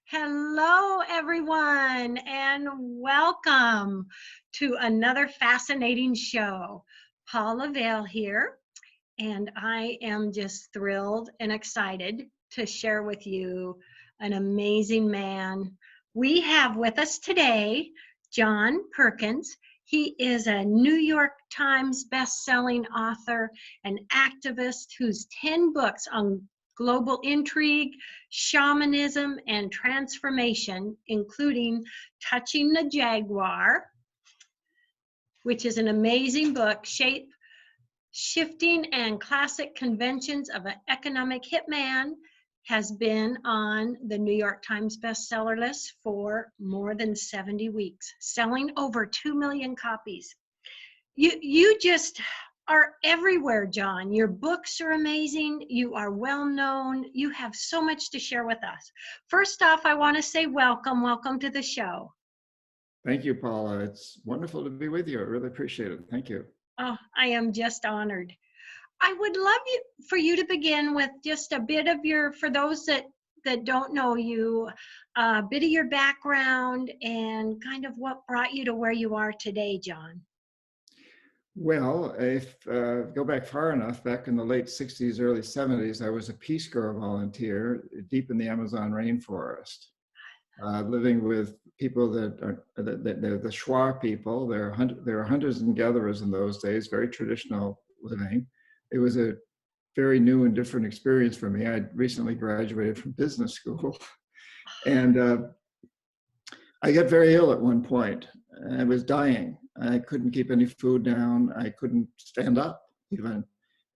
Hello, everyone, and welcome to another fascinating show. Paula Vail here, and I am just thrilled and excited to share with you an amazing man. We have with us today John Perkins. He is a New York Times best-selling author and activist whose 10 books on global intrigue, shamanism, and transformation, including Touching the Jaguar, which is an amazing book, Shifting and Classic Conventions of an Economic Hitman, has been on the New York Times bestseller list for more than 70 weeks, selling over 2 million copies. You just are everywhere, John. Your books are amazing. You are well known. You have so much to share with us. First off, I want to say welcome to the show. Thank you, Paula. It's wonderful to be with you. I really appreciate it. Thank you. Oh, I am just honored. I would love for you to begin with just a bit of for those that don't know you, a bit of your background and kind of what brought you to where you are today, John. Well, if go back far enough, back in the late 60s, early 70s, I was a Peace Corps volunteer deep in the Amazon rainforest, living with people that are the Shuar people. They're hunters and gatherers in those days, very traditional living. It was a very new and different experience for me. I'd recently graduated from business school, and I got very ill at one point. I was dying. I couldn't keep any food down. I couldn't stand up even.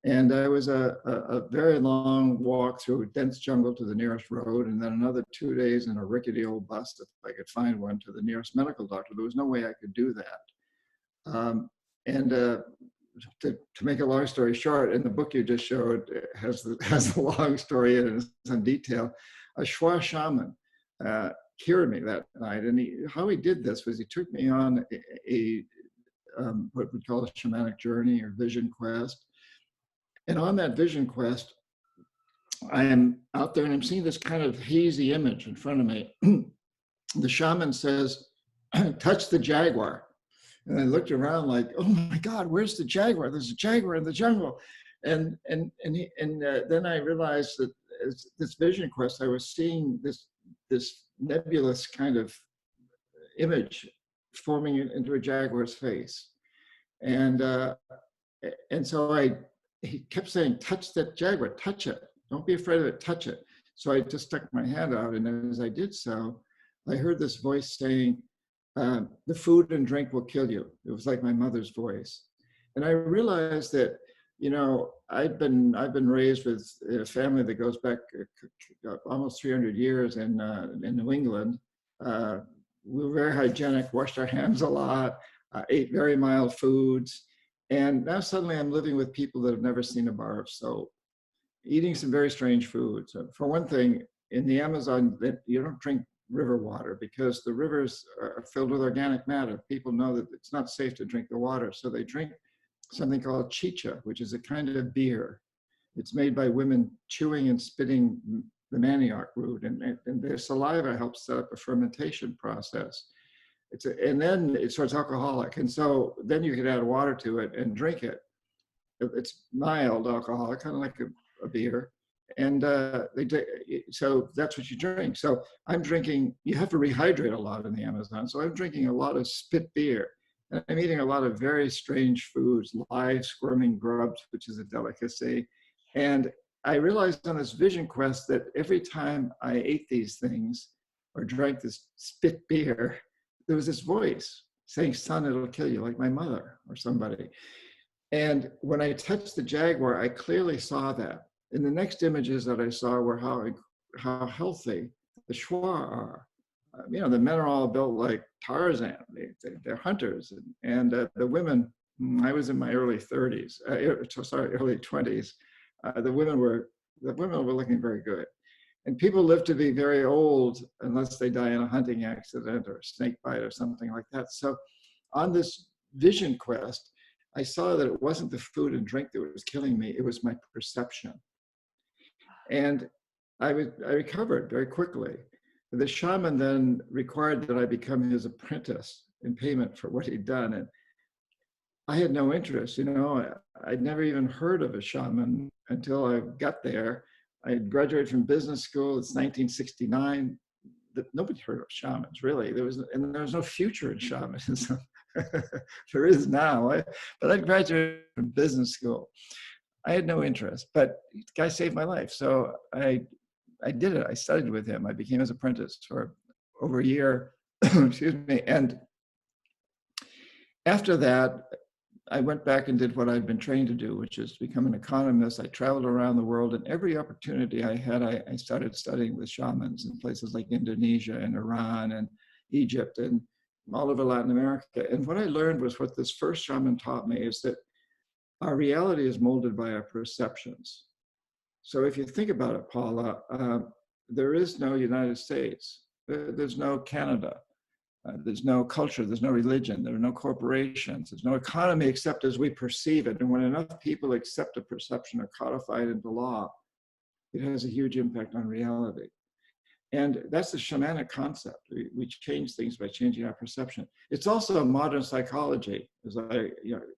And I was a very long walk through a dense jungle to the nearest road, and then another 2 days in a rickety old bus, if I could find one, to the nearest medical doctor. There was no way I could do that. To make a long story short, in the book you just showed, it has a long story in some detail. A Shuar shaman cured me that night, and how he did this was he took me on a what we call a shamanic journey or vision quest. And on that vision quest, I am out there and I'm seeing this kind of hazy image in front of me. The shaman says, "Touch the jaguar." And I looked around like, "Oh my God, where's the jaguar? There's a jaguar in the jungle." And then I realized that as this vision quest, I was seeing this nebulous kind of image forming into a jaguar's face. And so he kept saying, "Touch that jaguar, touch it. Don't be afraid of it, touch it." So I just stuck my hand out, and as I did so, I heard this voice saying, "The food and drink will kill you." It was like my mother's voice. And I realized that, I've been raised with a family that goes back almost 300 years in New England. We were very hygienic, washed our hands a lot, ate very mild foods. And now suddenly I'm living with people that have never seen a bar of soap, eating some very strange foods. For one thing, in the Amazon, you don't drink river water because the rivers are filled with organic matter. People know that it's not safe to drink the water, so they drink something called chicha, which is a kind of beer. It's made by women chewing and spitting the manioc root, and their saliva helps set up a fermentation process. And then it's alcoholic, and so then you can add water to it and drink it. It's mild alcoholic, kind of like a beer, and so that's what you drink. So I'm drinking. You have to rehydrate a lot in the Amazon, so I'm drinking a lot of spit beer, and I'm eating a lot of very strange foods, live squirming grubs, which is a delicacy. And I realized on this vision quest that every time I ate these things or drank this spit beer, there was this voice saying, "Son, it'll kill you," like my mother or somebody. And when I touched the jaguar, I clearly saw that. And the next images that I saw were how healthy the Shuar are. The men are all built like Tarzan. They're hunters. And the women, I was in my early 30s, early 20s. The women were looking very good. And people live to be very old unless they die in a hunting accident or a snake bite or something like that. So on this vision quest, I saw that it wasn't the food and drink that was killing me, it was my perception. And I recovered very quickly. the shaman then required that I become his apprentice in payment for what he'd done. And I had no interest, I'd never even heard of a shaman until I got there. I had graduated from business school. It's 1969. Nobody heard of shamans, really. There was no future in shamanism. There is now. But I graduated from business school. I had no interest, but the guy saved my life. So I did it. I studied with him. I became his apprentice for over a year. Excuse me. And after that, I went back and did what I'd been trained to do, which is become an economist. I traveled around the world, and every opportunity I had, I started studying with shamans in places like Indonesia and Iran and Egypt and all over Latin America. And what I learned was what this first shaman taught me is that our reality is molded by our perceptions. So if you think about it, Paula, there is no United States. There's no Canada. There's no culture, there's no religion, there are no corporations, there's no economy except as we perceive it. And when enough people accept a perception or codify it into law, it has a huge impact on reality. And that's the shamanic concept. We change things by changing our perception. It's also modern psychology.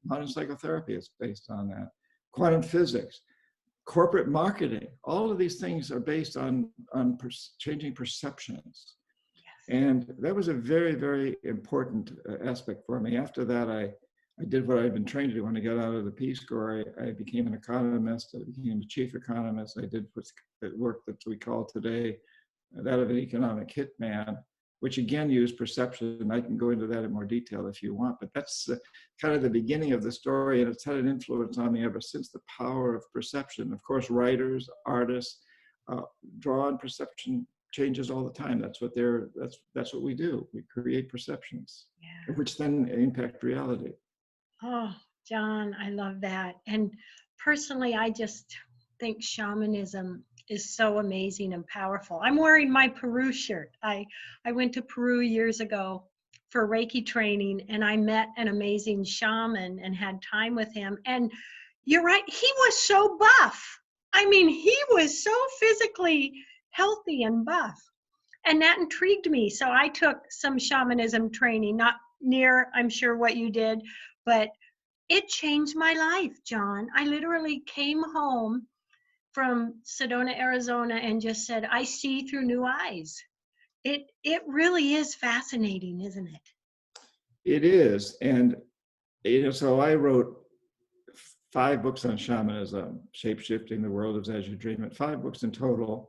Modern psychotherapy is based on that. Quantum physics, corporate marketing, all of these things are based on changing perceptions. And that was a very, very important aspect for me. After that, I did what I'd been trained to do. When I got out of the Peace Corps, I became an economist. I became a chief economist. I did work that we call today that of an economic hitman, which again used perception. I can go into that in more detail if you want, but that's kind of the beginning of the story, and it's had an influence on me ever since. The power of perception. Of course, writers, artists draw on perception changes all the time. That's what we do. We create perceptions, which then impact reality. Oh, John, I love that. And personally, I just think shamanism is so amazing and powerful. I'm wearing my Peru shirt. I went to Peru years ago for Reiki training, and I met an amazing shaman and had time with him. And you're right, he was so buff. I mean, he was so physically healthy and buff. And that intrigued me. So I took some shamanism training, not near, I'm sure, what you did, but it changed my life, John. I literally came home from Sedona, Arizona, and just said, I see through new eyes. It really is fascinating, isn't it? It is. And, so I wrote 5 books on shamanism, Shape-Shifting the World as You Dream It, 5 books in total.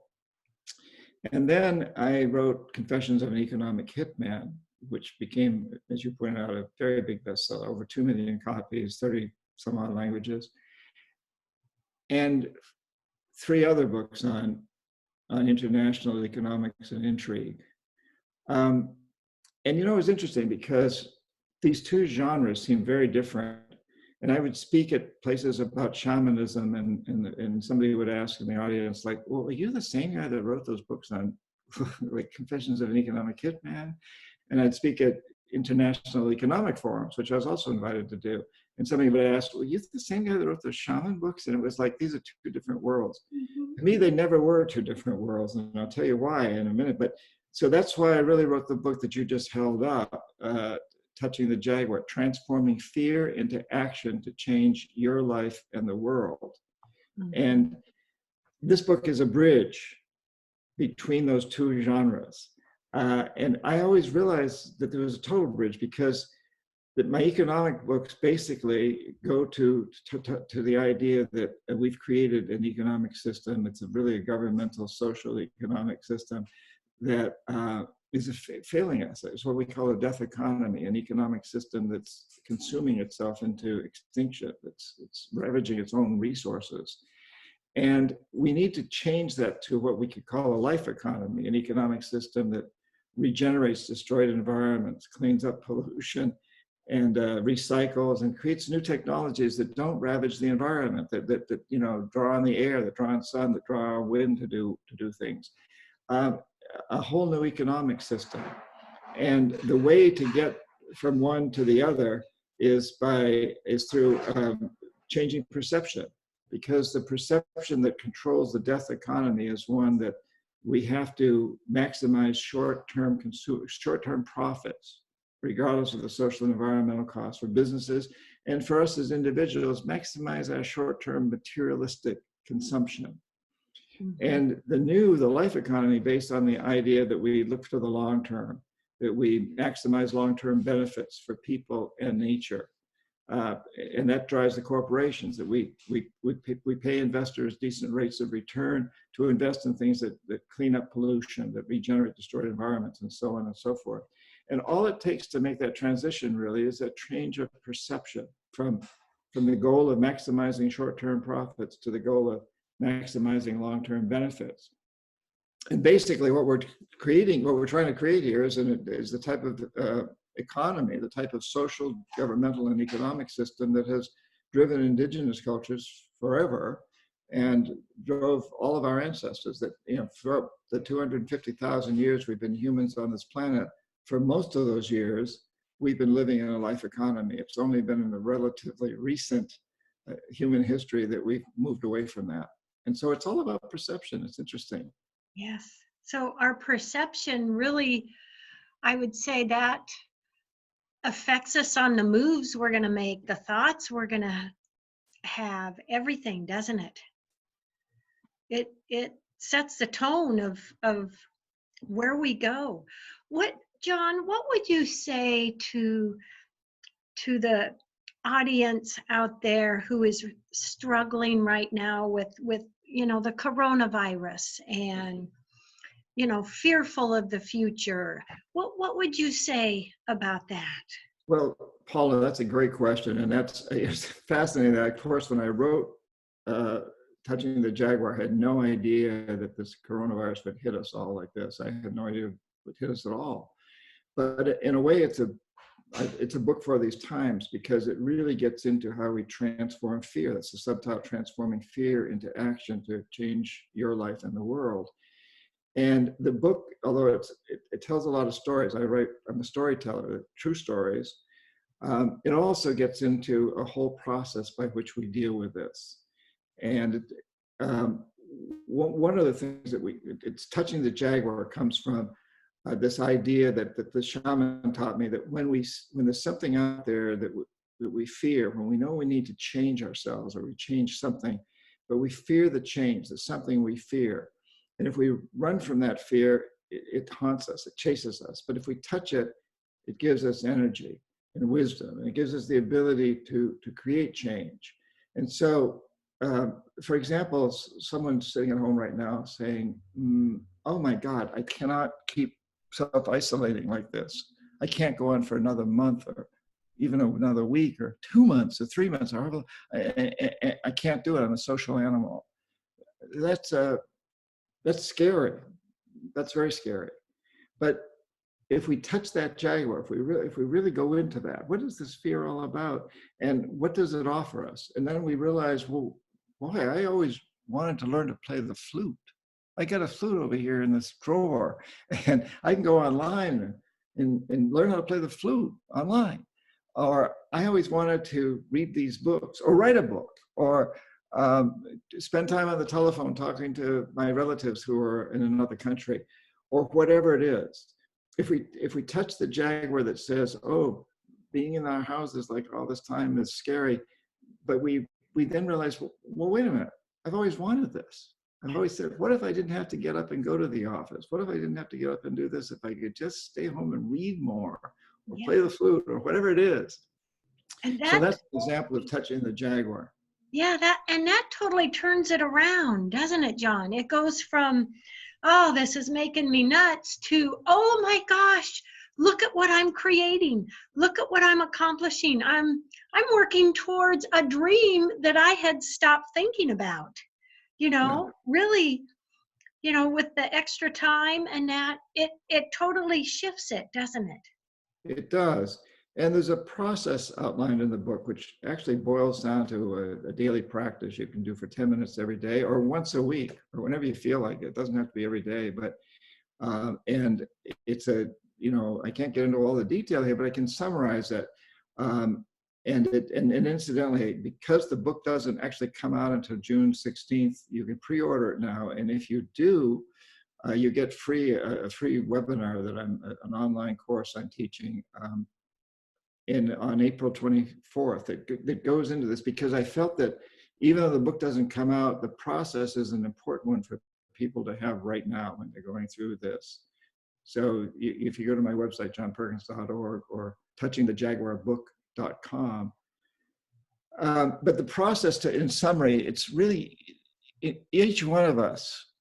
And then I wrote Confessions of an Economic Hitman, which became, as you pointed out, a very big bestseller, over 2 million copies, 30 some odd languages. And 3 other books on international economics and intrigue. And it's interesting because these 2 genres seem very different. And I would speak at places about shamanism, and somebody would ask in the audience, like, well, are you the same guy that wrote those books on like Confessions of an Economic Hitman? And I'd speak at international economic forums, which I was also invited to do. And somebody would ask, well, are you the same guy that wrote those shaman books? And it was like, these are 2 different worlds. Mm-hmm. To me, they never were 2 different worlds. And I'll tell you why in a minute. But so that's why I really wrote the book that you just held up, Touching the Jaguar, Transforming Fear into Action to Change Your Life and the World. Mm-hmm. And this book is a bridge between those 2 genres. And I always realized that there was a total bridge, because that my economic books basically go to the idea that we've created an economic system. It's really a governmental, social economic system that is failing us. It's what we call a death economy, an economic system that's consuming itself into extinction. It's ravaging its own resources. And we need to change that to what we could call a life economy, an economic system that regenerates destroyed environments, cleans up pollution, and recycles and creates new technologies that don't ravage the environment, that draw on the air, that draw on sun, that draw on wind to do things. A whole new economic system. And the way to get from one to the other is through changing perception, because the perception that controls the death economy is one that we have to maximize short-term profits, regardless of the social and environmental costs for businesses. And for us as individuals, maximize our short-term materialistic consumption. And the life economy, based on the idea that we look to the long term, that we maximize long-term benefits for people and nature. And that drives the corporations, that we pay investors decent rates of return to invest in things that clean up pollution, that regenerate destroyed environments, and so on and so forth. And all it takes to make that transition really is that change of perception from the goal of maximizing short-term profits to the goal of maximizing long-term benefits. And basically what we're trying to create here is the type of economy, the type of social, governmental, and economic system that has driven indigenous cultures forever and drove all of our ancestors. That, for the 250,000 years we've been humans on this planet, for most of those years, we've been living in a life economy. It's only been in the relatively recent human history that we've moved away from that. And so it's all about perception. It's interesting. Yes. So our perception really, I would say, that affects us on the moves we're going to make, the thoughts we're going to have, everything, doesn't it? It sets the tone of where we go. John, what would you say to the audience out there who is struggling right now with the coronavirus and fearful of the future? What would you say about that? Well, Paula, that's a great question, and it's fascinating. Of course, when I wrote Touching the Jaguar, I had no idea that this coronavirus would hit us all like this. I had no idea it would hit us at all. But in a way, it's a book for these times, because it really gets into how we transform fear. That's the subtitle: Transforming Fear into Action to Change Your Life and the World. And the book, although it tells a lot of stories, I'm a storyteller, true stories. It also gets into a whole process by which we deal with this. And one of the things that it's Touching the Jaguar comes from this idea that the shaman taught me, that when there's something out there that we fear, when we know we need to change ourselves or we change something, but we fear the change, there's something we fear. And if we run from that fear, it haunts us, it chases us. But if we touch it, it gives us energy and wisdom, and it gives us the ability to create change. And so, for example, someone sitting at home right now saying, oh my God, I cannot keep self-isolating like this. I can't go on for another month or even another week or 2 months or 3 months. I can't do it. I'm a social animal. That's scary. That's very scary. But if we touch that jaguar, if we really go into that, what is this fear all about? And what does it offer us? And then we realize, well, boy, I always wanted to learn to play the flute. I got a flute over here in this drawer, and I can go online and learn how to play the flute online. Or I always wanted to read these books or write a book, or spend time on the telephone talking to my relatives who are in another country, or whatever it is. If we touch the jaguar that says, oh, being in our houses like all this time is scary, but we then realize, well, wait a minute, I've always wanted this. I've always said, what if I didn't have to get up and go to the office? What if I didn't have to get up and do this? If I could just stay home and read more, or play the flute, or whatever it is. And so that's an example of touching the jaguar. Yeah, that totally turns it around, doesn't it, John? It goes from, oh, this is making me nuts, to, oh my gosh, look at what I'm creating. Look at what I'm accomplishing. I'm working towards a dream that I had stopped thinking about. Really, with the extra time and that, it totally shifts it, doesn't it? It does. And there's a process outlined in the book, which actually boils down to a daily practice you can do for 10 minutes every day, or once a week, or whenever you feel like it. It doesn't have to be every day, but, and it's I can't get into all the detail here, but I can summarize it. And incidentally, because the book doesn't actually come out until June 16th, you can pre-order it now. And if you do, you get a free webinar that an online course I'm teaching on April 24th that goes into this, because I felt that even though the book doesn't come out, the process is an important one for people to have right now when they're going through this. So if you go to my website, johnperkins.org or touchingthejaguarbook.com, but the process, in summary, it's really, each one of us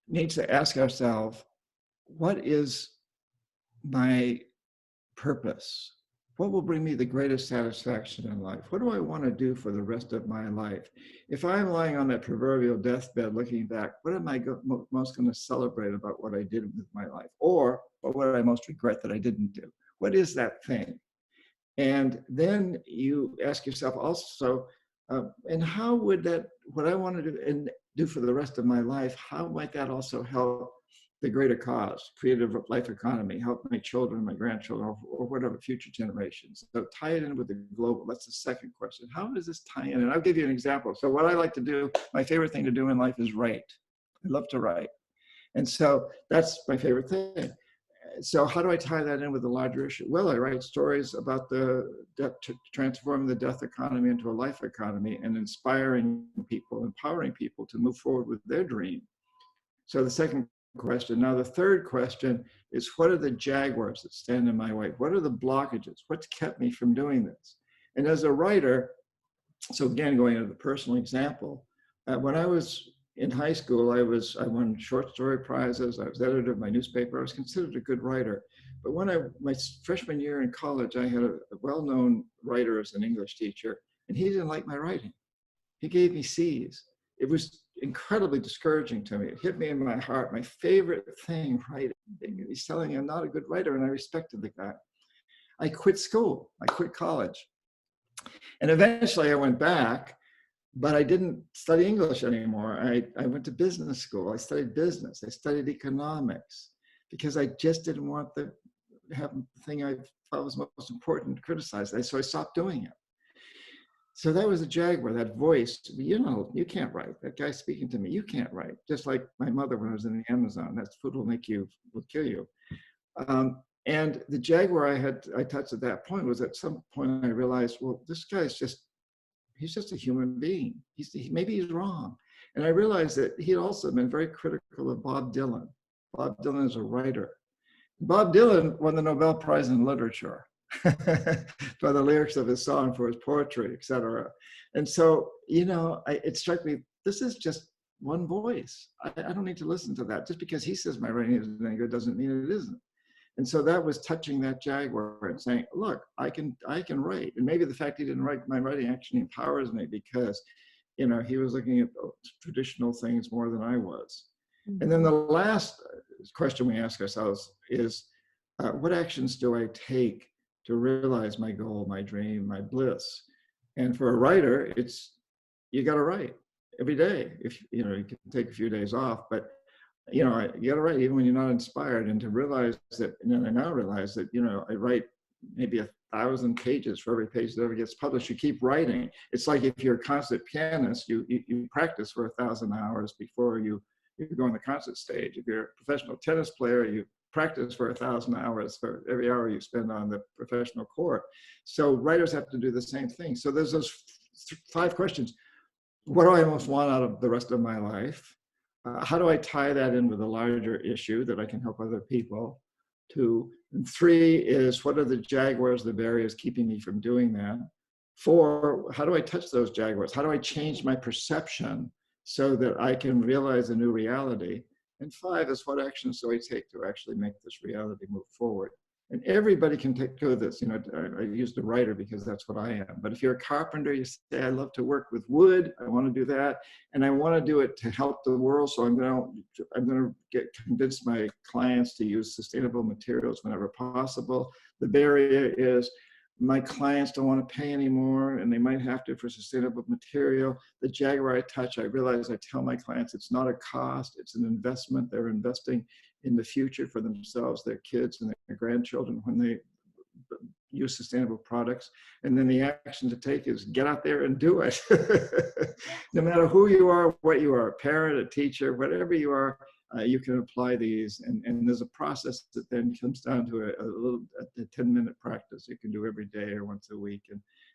needs to ask ourselves, what is my purpose? What will bring me the greatest satisfaction in life? What do I want to do for the rest of my life? If I'm lying on that proverbial deathbed looking back, what am I most going to celebrate about what I did with my life? Or what would I most regret that I didn't do? What is that thing? And then you ask yourself also, and how would what I want to do and do for the rest of my life, how might that also help the greater cause, creative life economy, help my children, my grandchildren, or whatever future generations? So tie it in with the global. That's the second question. How does this tie in? And I'll give you an example. So what I like to do, my favorite thing to do in life is write. I love to write. And so that's my favorite thing. So how do I tie that in with the larger issue? Well, I write stories about transforming the death economy into a life economy and inspiring people, empowering people to move forward with their dream. So the second question. Now, the third question is, what are the jaguars that stand in my way? What are the blockages? What's kept me from doing this? And as a writer, so again, going into the personal example, when I was in high school, I won short story prizes. I was editor of my newspaper. I was considered a good writer. But my freshman year in college, I had a well-known writer as an English teacher, and he didn't like my writing. He gave me C's. It was incredibly discouraging to me. It hit me in my heart. My favorite thing, writing. He's telling me I'm not a good writer, and I respected the guy. I quit school. I quit college. And eventually I went back, but I didn't study English anymore. I went to business school. I studied business. I studied economics because I just didn't want to have the thing I thought was most important to criticize. So I stopped doing it. So that was a Jaguar, that voice. You can't write. That guy speaking to me, you can't write. Just like my mother when I was in the Amazon, that food will kill you. And the Jaguar I touched at that point was, at some point I realized, well, this guy's he's just a human being. Maybe he's wrong. And I realized that he had also been very critical of Bob Dylan. Bob Dylan is a writer. Bob Dylan won the Nobel Prize in Literature by the lyrics of his song, for his poetry, etc. And so, it struck me, this is just one voice. I don't need to listen to that. Just because he says my writing isn't any good doesn't mean it isn't. And so that was touching that Jaguar and saying, look, I can write. And maybe the fact he didn't write my writing actually empowers me, because, he was looking at traditional things more than I was. Mm-hmm. And then the last question we ask ourselves is, what actions do I take to realize my goal, my dream, my bliss? And for a writer, you got to write every day. If you can take a few days off, but you got to write even when you're not inspired. And to realize that, and I now realize that, I write maybe 1,000 pages for every page that ever gets published. You keep writing. It's like if you're a concert pianist, you practice for 1,000 hours before you go on the concert stage. If you're a professional tennis player, you practice for 1,000 hours for every hour you spend on the professional court. So writers have to do the same thing. So there's those 5 questions. What do I most want out of the rest of my life? How do I tie that in with a larger issue that I can help other people? 2, and 3 is, what are the Jaguars, the barriers keeping me from doing that? 4, how do I touch those Jaguars? How do I change my perception so that I can realize a new reality? And 5 is, what actions do I take to actually make this reality move forward? And everybody can do this. I use the writer because that's what I am. But if you're a carpenter, you say, I love to work with wood. I want to do that. And I want to do it to help the world. So I'm going to convince my clients to use sustainable materials whenever possible. The barrier is, my clients don't want to pay anymore, and they might have to for sustainable material. The Jaguar I touch, I realize, I tell my clients it's not a cost, it's an investment. They're investing in the future for themselves, their kids, and their grandchildren when they use sustainable products. And then the action to take is get out there and do it. No matter who you are, what you are, a parent, a teacher, whatever you are, you can apply these, and there's a process that then comes down to a 10-minute practice you can do every day or once a week.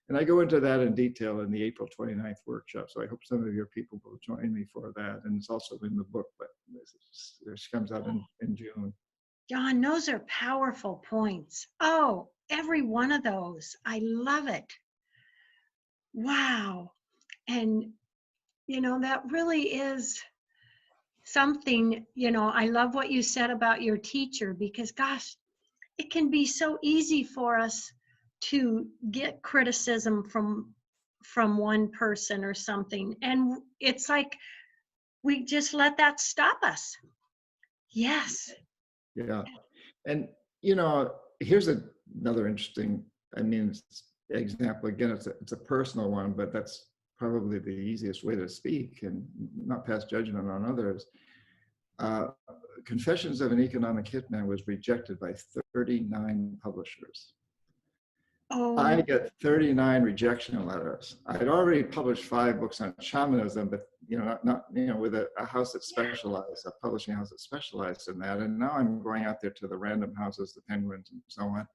And I go into that in detail in the April 29th workshop. So I hope some of your people will join me for that. And it's also in the book, but this comes out in June. John, those are powerful points. Oh, every one of those. I love it. Wow. And, that really is something, I love what you said about your teacher, because gosh, it can be so easy for us to get criticism from one person or something. And it's like we just let that stop us. Yes. Yeah. And, here's another interesting, example. Again, it's a personal one, but that's probably the easiest way to speak and not pass judgment on others. Confessions of an Economic Hitman was rejected by 39 publishers. I Oh, get 39 rejection letters. I'd already published 5 books on shamanism, but not with a house that specialized, a publishing house that specialized in that. And now I'm going out there to the random houses, the Penguins and so on.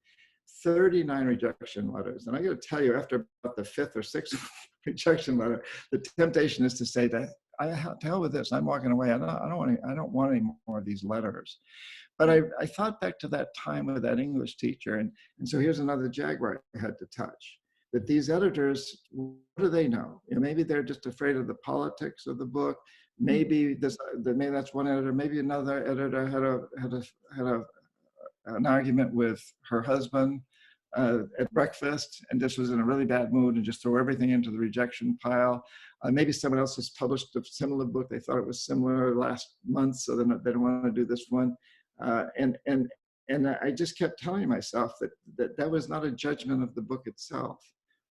39 rejection letters. And I got to tell you, after about the 5th or 6th rejection letter, the temptation is to say that to hell with this. I'm walking away. I don't want any more of these letters. But I thought back to that time with that English teacher, and so here's another Jaguar I had to touch. That these editors, what do they know? Maybe they're just afraid of the politics of the book. Maybe maybe that's one editor. Maybe another editor had an argument with her husband at breakfast, and just was in a really bad mood and just threw everything into the rejection pile. Maybe someone else has published a similar book. They thought it was similar last month, so they don't want to do this one. And I just kept telling myself that was not a judgment of the book itself,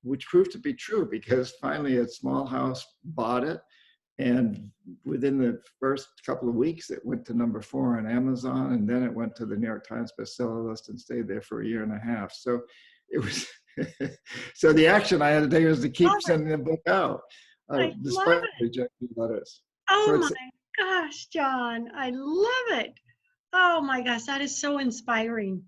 which proved to be true, because finally a small house bought it, and within the first couple of weeks it went to number 4 on Amazon, and then it went to the New York Times bestseller list and stayed there for a year and a half. So it was so the action I had to take was to keep sending the book out despite rejected letters. Oh my gosh, John, I love it. Oh my gosh, that is so inspiring.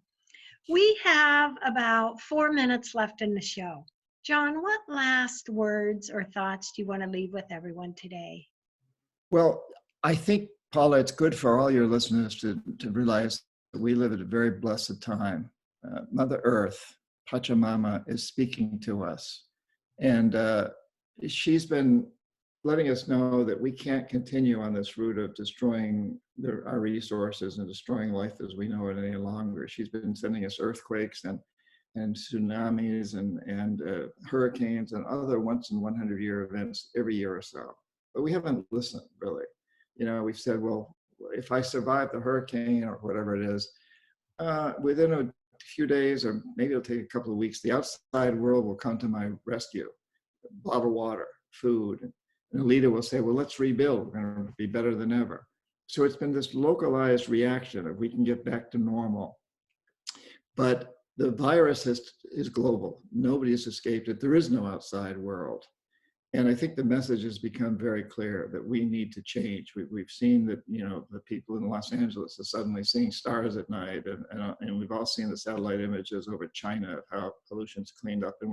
We have about 4 minutes left in the show. John, what last words or thoughts do you want to leave with everyone today? Well, I think, Paula, it's good for all your listeners to realize that we live at a very blessed time. Mother Earth, Pachamama, is speaking to us. And she's been letting us know that we can't continue on this route of destroying our resources and destroying life as we know it any longer. She's been sending us earthquakes and tsunamis and hurricanes and other once in 100-year events every year or so. But we haven't listened, really. We've said, well, if I survive the hurricane or whatever it is, within a few days, or maybe it'll take a couple of weeks, the outside world will come to my rescue. Bottled water, food. And the leader will say, well, let's rebuild. We're going to be better than ever. So it's been this localized reaction of we can get back to normal. But the virus is global. Nobody has escaped it. There is no outside world. And I think the message has become very clear that we need to change. We've seen that, the people in Los Angeles are suddenly seeing stars at night. And we've all seen the satellite images over China of how pollution's cleaned up. And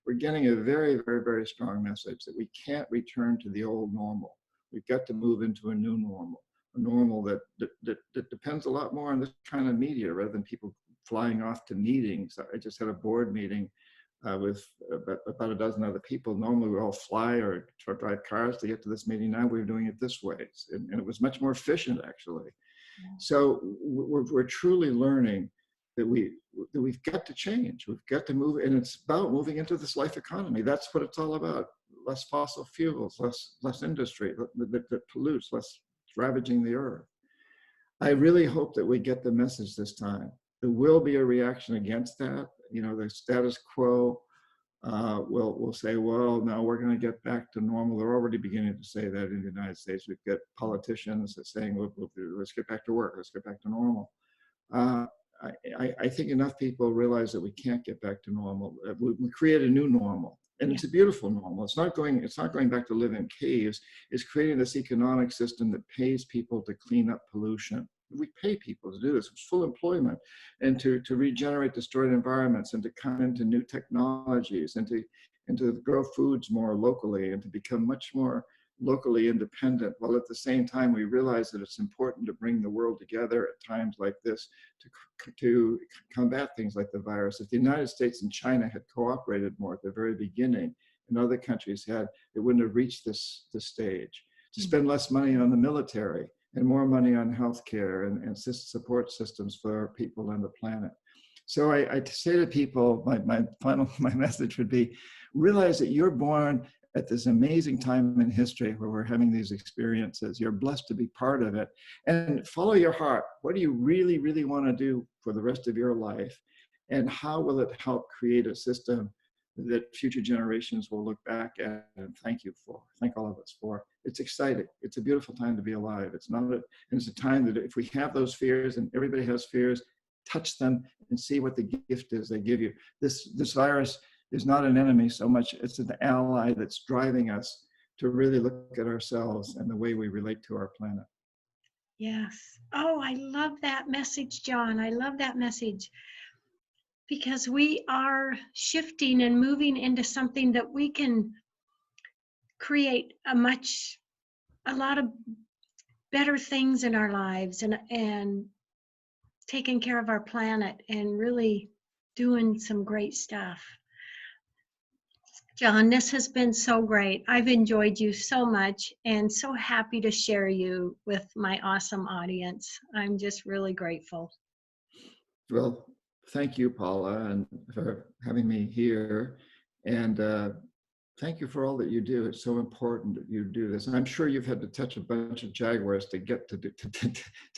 we're getting a very, very, very strong message that we can't return to the old normal. We've got to move into a new normal, a normal that depends a lot more on this kind of media rather than people flying off to meetings. I just had a board meeting with about a dozen other people. Normally we all fly or drive cars to get to this meeting. Now we're doing it this way. And it was much more efficient, actually. Yeah. So we're truly learning that we've got to change. We've got to move, and it's about moving into this life economy. That's what it's all about. Less fossil fuels, less industry that pollutes, less ravaging the earth. I really hope that we get the message this time. There will be a reaction against that. The status quo will say, well, no, we're going to get back to normal. They're already beginning to say that in the United States. We've got politicians that saying, let's get back to work. Let's get back to normal. I think enough people realize that we can't get back to normal. We create a new normal. And Yeah. it's a beautiful normal. It's not going back to live in caves. It's creating this economic system that pays people to clean up pollution. We pay people to do this. It's full employment, and to regenerate destroyed environments, and to come into new technologies, and to grow foods more locally, and to become much more locally independent, while at the same time we realize that it's important to bring the world together at times like this to combat things like the virus. If the United States and China had cooperated more at the very beginning, and other countries had, it wouldn't have reached this stage. To spend less money on the military and more money on healthcare and support systems for our people and the planet. So I say to people, my message would be, realize that you're born at this amazing time in history where we're having these experiences. You're blessed to be part of it. And follow your heart. What do you really, really want to do for the rest of your life? And how will it help create a system that future generations will look back at and thank all of us for? It's exciting. It's a beautiful time to be alive. It's a time that if we have those fears, and everybody has fears, touch them and see what the gift is they give you. This virus is not an enemy so much, it's an ally that's driving us to really look at ourselves and the way we relate to our planet. Yes. Oh, I love that message, John. I love that message, because we are shifting and moving into something that we can create a lot of better things in our lives, and taking care of our planet and really doing some great stuff. John, this has been so great. I've enjoyed you so much and so happy to share you with my awesome audience. I'm just really grateful. Well, thank you, Paula, and for having me here. And thank you for all that you do. It's so important that you do this. And I'm sure you've had to touch a bunch of Jaguars to get to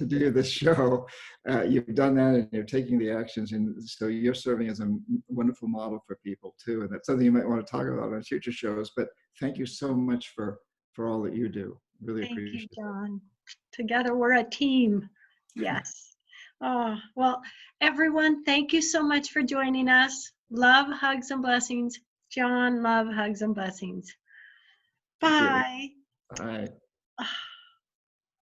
do this show. You've done that, and you're taking the actions. And so you're serving as a wonderful model for people too. And that's something you might want to talk about on future shows. But thank you so much for all that you do. Really Thank appreciate you, it. John. Together we're a team. Yes. Oh, well, everyone, thank you so much for joining us. Love, hugs, and blessings. John, love, hugs, and blessings. Thank you. Bye. Bye.